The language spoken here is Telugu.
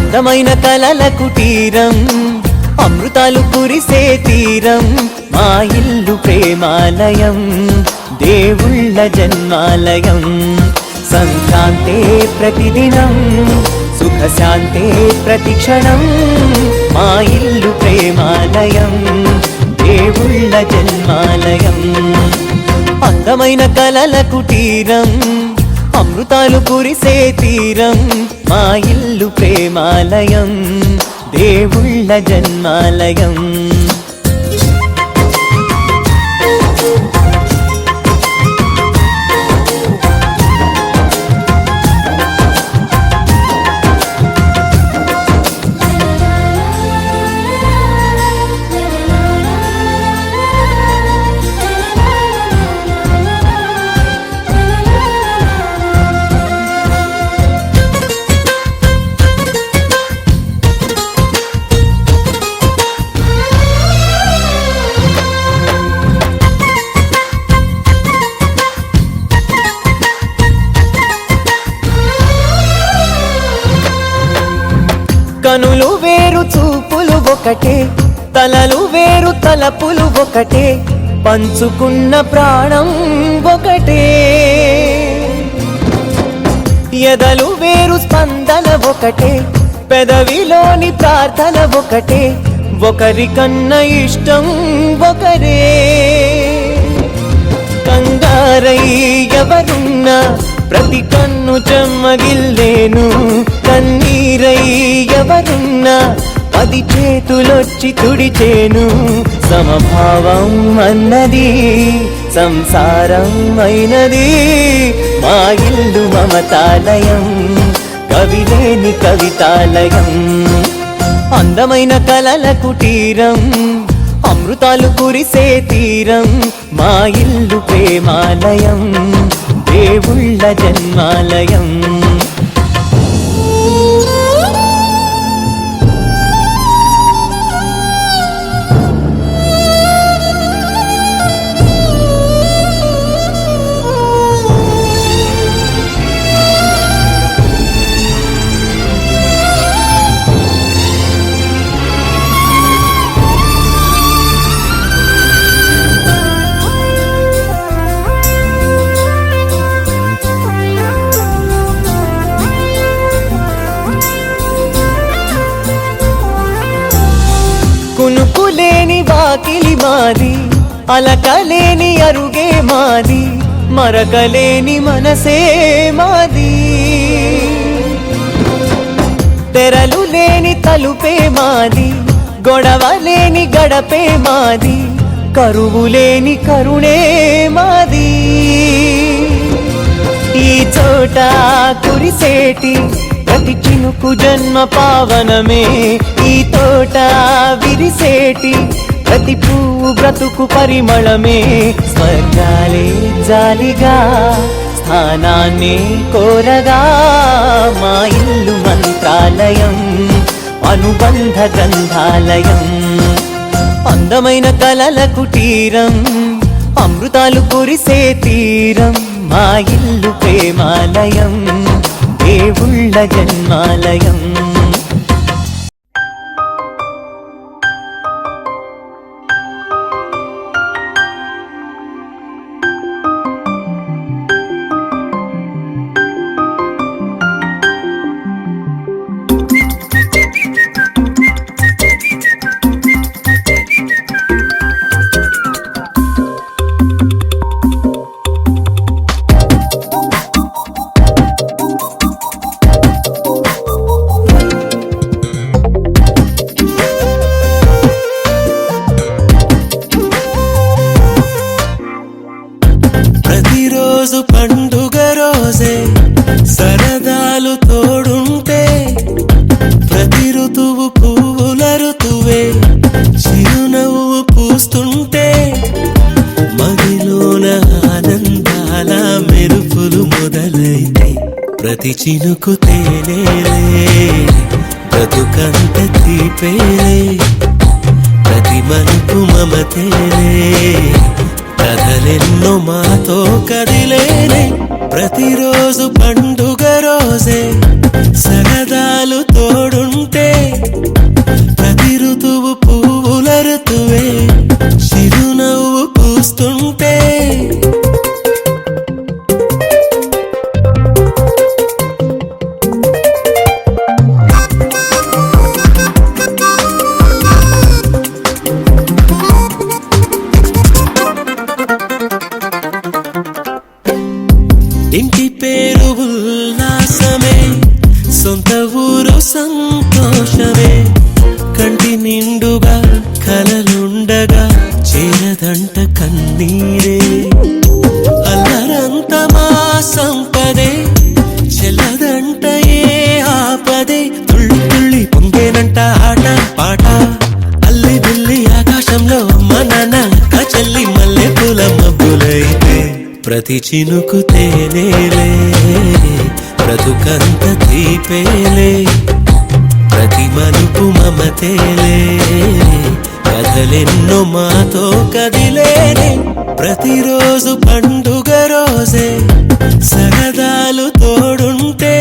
అందమైన కలల కుటీరం, అమృతాలు కురిసే తీరం, మా ఇల్లు ప్రేమాలయం, దేవుళ్ళ జన్మాలయం. సంక్రాంతే ప్రతిదినం, సుఖశాంతే ప్రతిక్షణం, మా ఇల్లు ప్రేమాలయం, దేవుళ్ళ జన్మాలయం. అందమైన కలల కుటీరం, అమృతాలు కురిసే తీరం, మా ఇల్లు ప్రేమాలయం, దేవుళ్ళ జన్మాలయం. కనులు వేరు చూపులు ఒకటే, తలలు వేరు తలపులు ఒకటే, పంచుకున్న ప్రాణం ఒకటే. ఎదలు వేరు స్పందన ఒకటే, పెదవిలోని ప్రార్థన ఒకటే, ఒకరికన్నా ఇష్టం ఒకరే. కంగారై ఎవరున్నా ప్రతి కన్ను చెమ్మగిల్లేను, కన్నీరై ఎవరున్నా 10 చేతులొచ్చి తుడిచేను. సమభావం అన్నది సంసారం అయినది, మా ఇల్లు మమతాలయం, కవిలేని కవితాలయం. అందమైన కలల కుటీరం, అమృతాలు కురిసే తీరం, మా ఇల్లు ప్రేమాలయం, దేవుళ్ళ జన్మాలయం. కునుకులేని వాకిలి మాది, అలకలేని అరుగే మాది, మరకలేని మనసే మాది. తెరలు లేని తలుపే మాది, గొడవలేని గడపే మాది, కరువులేని కరుణే మాది. ఈ చోట కురిసేటి ప్రతి చినుకు జన్మ పావనమే, ఈ తోట విరిసేటి ప్రతి పువ్వు బ్రతుకు పరిమళమే. స్వర్గాలే జాలిగా స్థానాన్ని కోరగా, మా ఇల్లు మంత్రాలయం, అనుబంధ గ్రంథాలయం. అందమైన కలల కుటీరం, అమృతాలు కురిసే తీరం, మా ఇల్లు ప్రేమాలయం, దేవుళ్ళ జన్మాలయం. ప్రతిరోజు పండుగ రోజే సరదాలు తోడుంటే, ప్రతి ఋతువు పువ్వుల ఋతువే చిరునవ్వు పూస్తుంటే, మదిలోన ఆనందాల మెరుపులు మొదలైతే, ప్రతి చినుకు తేనేలే బ్రతుకంత తీపేలే, ప్రతి మలుపు మమతేలే, కథలెన్నో మాతో కదిలేనే. ప్రతిరోజు పండుగ రోజే సరదాలు తోడుంటే, సంతోషమే కంటి నిండుగా కలలుండగా చేరదంట కన్నీరే అల్లరంత మా సంపదే చెల్లదంట ఏ ఆపదే తుళ్ళి తుళ్ళి పొంగేనంట ఆట పాట అల్లి బిల్లి ఆకాశంలో మన చెల్లి మల్లె పూల మబ్బులైతే ప్రతి చినుకు తేనేలే బ్రతుకంత తీపేలే ప్రతి మలుపు మమతేలే కథలెన్నో మాతో కదిలేనే ప్రతిరోజు పండుగ రోజే సరదాలు తోడుంటే